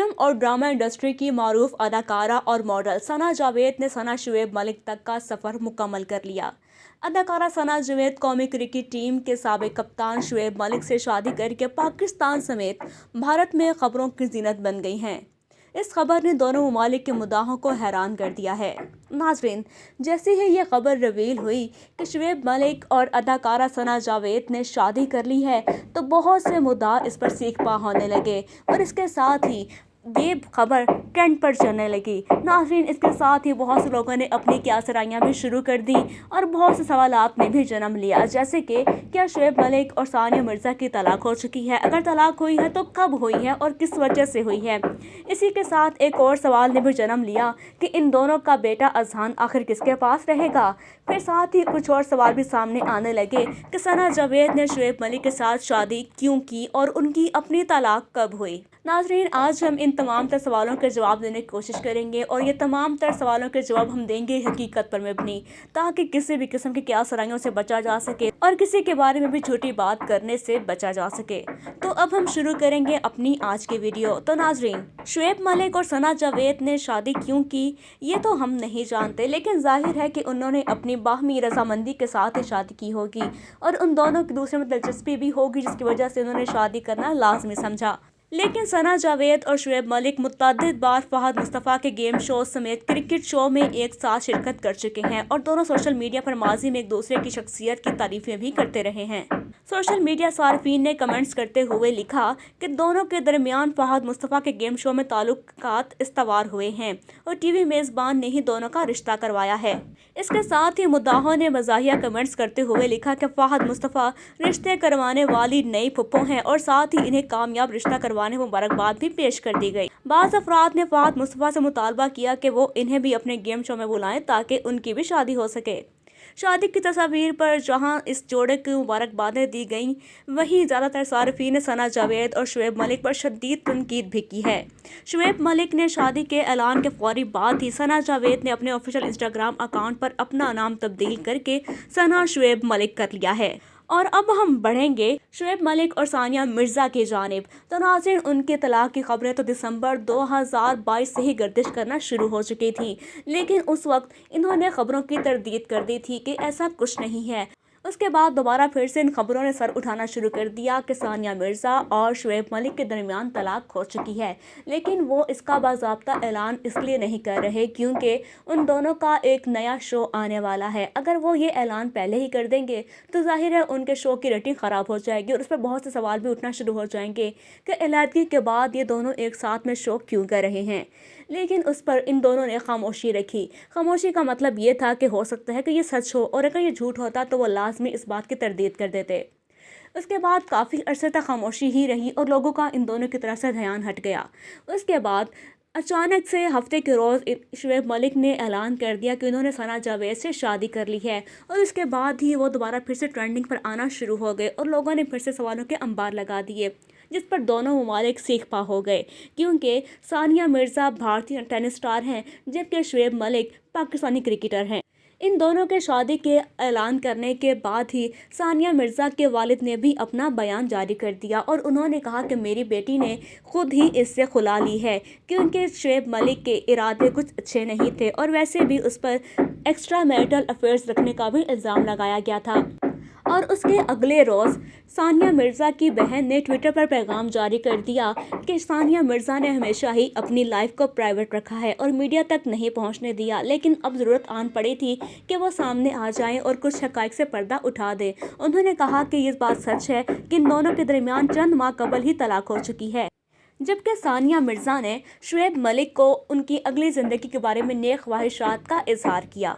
Film और drama industry की मारूफ अदाकारा और मॉडल सना जावेद ने सना शुएब मलिक तक का सफ़र मुकम्मल कर लिया। अदाकारा सना जावेद कौमी क्रिकेट टीम के साबिक कप्तान शुएब मलिक से शादी करके पाकिस्तान समेत भारत में खबरों की जीनत बन गई हैं। इस खबर ने दोनों ममालिक के मुद्दाहों को हैरान कर दिया है। नाज़रीन, जैसे ही ये खबर रिवील हुई कि शुएब मलिक और अदाकारा सना जावेद ने शादी कर ली है, तो बहुत से मुद्दा इस पर सीख पा होने लगे और इसके साथ ही ये खबर ट्रेंड पर चलने लगी। नाज़रीन, इसके साथ ही बहुत से लोगों ने अपनी क्यासराइयाँ भी शुरू कर दी और बहुत से सवालात ने भी जन्म लिया, जैसे कि क्या शुएब मलिक और सानिया मिर्ज़ा की तलाक हो चुकी है? अगर तलाक हुई है तो कब हुई है और किस वजह से हुई है? इसी के साथ एक और सवाल ने भी जन्म लिया कि इन दोनों का बेटा अजहान आखिर किसके पास रहेगा। फिर साथ ही कुछ और सवाल भी सामने आने लगे कि सना जावेद ने शुएब मलिक के साथ शादी क्यों की और उनकी अपनी तलाक कब हुई। नाज़रीन, आज हम इन तमाम तर सवालों के जवाब देने की कोशिश करेंगे और ये तमाम तर सवालों के जवाब हम देंगे हकीकत पर मबनी, ताकि किसी भी किस्म की क्यासराइयों से बचा जा सके और किसी के बारे में भी झूठी बात करने से बचा जा सके। तो अब हम शुरू करेंगे अपनी आज की वीडियो। तो नाज़रीन, शुएब मलिक और सना जावेद ने शादी क्यों की ये तो हम नहीं जानते, लेकिन जाहिर है कि उन्होंने अपनी बाहमी रजामंदी के साथ ही शादी की होगी और उन दोनों की दूसरे में दिलचस्पी भी होगी, जिसकी वजह से उन्होंने शादी करना लाजमी समझा। लेकिन सना जावेद और शुएब मलिक मुतअद्दिद बार फहद मुस्तफ़ा के गेम शो समेत क्रिकेट शो में एक साथ शिरकत कर चुके हैं और दोनों सोशल मीडिया पर माजी में एक दूसरे की शख्सियत की तारीफें भी करते रहे हैं। सोशल मीडिया सार्फिन ने कमेंट्स करते हुए लिखा कि दोनों के दरमियान फहद मुस्तफ़ा के गेम शो में ताल्लुकात इस्तवार हुए हैं और टीवी मेज़बान ने ही दोनों का रिश्ता करवाया है। इसके साथ ही मुद्दाहों ने मज़ाहिया कमेंट्स करते हुए लिखा कि फहद मुस्तफ़ा रिश्ते करवाने वाली नई फुप्पो हैं और साथ ही इन्हें कामयाब रिश्ता करवाने मुबारकबाद भी पेश कर दी गई। बाज़ अफराद ने फहद मुस्तफ़ा से मुतालबा किया कि वो इन्हें भी अपने गेम शो में बुलाएं ताकि उनकी भी शादी हो सके। शादी की तस्वीर पर जहां इस जोड़े की मुबारकबादें दी गईं, वहीं ज़्यादातर सार्फिन ने सना जावेद और शुएब मलिक पर शदीद तनकीद भी की है। शुएब मलिक ने शादी के ऐलान के फौरी बाद ही सना जावेद ने अपने ऑफिशियल इंस्टाग्राम अकाउंट पर अपना नाम तब्दील करके सना शुएब मलिक कर लिया है। और अब हम बढ़ेंगे शुएब मलिक और सानिया मिर्ज़ा की जानिब। तो नाज़रीन, उनके तलाक की खबरें तो दिसंबर 2022 से ही गर्दिश करना शुरू हो चुकी थी, लेकिन उस वक्त इन्होंने खबरों की तरदीद कर दी थी कि ऐसा कुछ नहीं है। उसके बाद दोबारा फिर से इन खबरों ने सर उठाना शुरू कर दिया कि सानिया मिर्ज़ा और शुएब मलिक के दरमियान तलाक हो चुकी है, लेकिन वो इसका बाज़ाब्ता ऐलान इसलिए नहीं कर रहे क्योंकि उन दोनों का एक नया शो आने वाला है। अगर वो ये ऐलान पहले ही कर देंगे तो जाहिर है उनके शो की रेटिंग ख़राब हो जाएगी और उस पर बहुत से सवाल भी उठना शुरू हो जाएंगे कि अलहदगी के बाद ये दोनों एक साथ में शो क्यों कर रहे हैं। लेकिन उस पर इन दोनों ने खामोशी रखी। खामोशी का मतलब ये था कि हो सकता है कि ये सच हो और अगर ये झूठ होता तो वो लाजमी इस बात की तरदीद कर देते। उसके बाद काफ़ी अरसे तक खामोशी ही रही और लोगों का इन दोनों की तरफ से ध्यान हट गया। उसके बाद अचानक से हफ्ते के रोज़ शुएब मलिक ने ऐलान कर दिया कि उन्होंने सना जावेद से शादी कर ली है और उसके बाद ही वो दोबारा फिर से ट्रेंडिंग पर आना शुरू हो गए और लोगों ने फिर से सवालों के अंबार लगा दिए, जिस पर दोनों ममालिक सीख पा हो गए क्योंकि सानिया मिर्ज़ा भारतीय टेनिस स्टार हैं जबकि शुएब मलिक पाकिस्तानी क्रिकेटर हैं। इन दोनों के शादी के ऐलान करने के बाद ही सानिया मिर्ज़ा के वालिद ने भी अपना बयान जारी कर दिया और उन्होंने कहा कि मेरी बेटी ने खुद ही इससे खुला ली है क्योंकि शुएब मलिक के इरादे कुछ अच्छे नहीं थे और वैसे भी उस पर एक्स्ट्रा मैरिटल अफेयर्स रखने का भी इल्ज़ाम लगाया गया था। और उसके अगले रोज़ सानिया मिर्ज़ा की बहन ने ट्विटर पर पैगाम जारी कर दिया कि सानिया मिर्ज़ा ने हमेशा ही अपनी लाइफ को प्राइवेट रखा है और मीडिया तक नहीं पहुंचने दिया, लेकिन अब ज़रूरत आन पड़ी थी कि वो सामने आ जाएं और कुछ हक़ाइक़ से पर्दा उठा दें। उन्होंने कहा कि ये बात सच है कि इन दोनों के दरमियान चंद माह कबल ही तलाक हो चुकी है, जबकि सानिया मिर्ज़ा ने शुएब मलिक को उनकी अगली ज़िंदगी के बारे में नेक ख्वाहिशात का इजहार किया।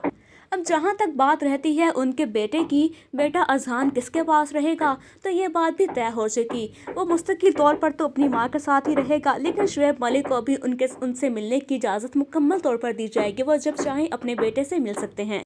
अब जहाँ तक बात रहती है उनके बेटे की, बेटा अजहान किसके पास रहेगा, तो ये बात भी तय हो चुकी। वो मुस्तकिल तौर पर तो अपनी माँ के साथ ही रहेगा, लेकिन शुएब मलिक को भी उनसे मिलने की इजाज़त मुकम्मल तौर पर दी जाएगी। वो जब चाहें अपने बेटे से मिल सकते हैं।